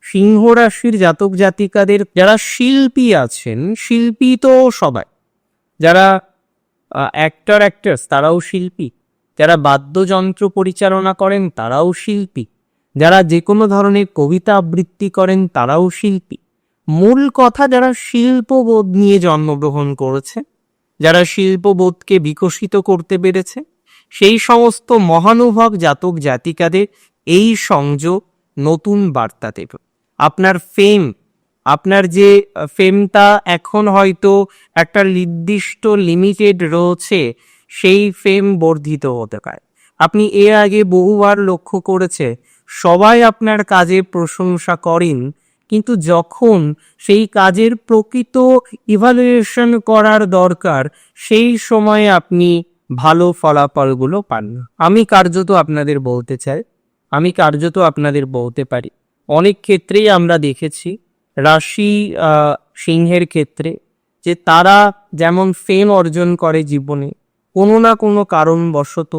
সিংহ রাশির জাতক জাতিকাদের যারা শিল্পী আছেন, শিল্পী তো সবাই, যারা অ্যাক্টর্স তারাও শিল্পী, যারা বাদ্যযন্ত্র পরিচালনা করেন তারাও শিল্পী, যারা যে কোনো ধরনের কবিতা আবৃত্তি করেন তারাও শিল্পী। মূল কথা, যারা শিল্পবোধ নিয়ে জন্মগ্রহণ করেছে, যারা শিল্পবোধকে বিকশিত করতে পেরেছে, সেই সমস্ত মহানুভব জাতক জাতিকাদের এই সংযোগ নতুন বার্তা দেবে। আপনার ফেম, আপনার যে ফেমটা এখন হয়তো একটা নির্দিষ্ট লিমিটেড রয়েছে, সেই ফেম বর্ধিত হতে পারে। আপনি এর আগে বহুবার লক্ষ্য করেছে সবাই আপনার কাজের প্রশংসা করেন, কিন্তু যখন সেই কাজের প্রকৃত ইভালুয়েশন করার দরকার, সেই সময়ে আপনি ভালো ফলাফলগুলো পান না। আমি কার্যত আপনাদের বলতে পারি, অনেক ক্ষেত্রেই আমরা দেখেছি রাশি সিংহের ক্ষেত্রে যে তারা যেমন ফেম অর্জন করে জীবনে, কোনো না কোনো কারণবশত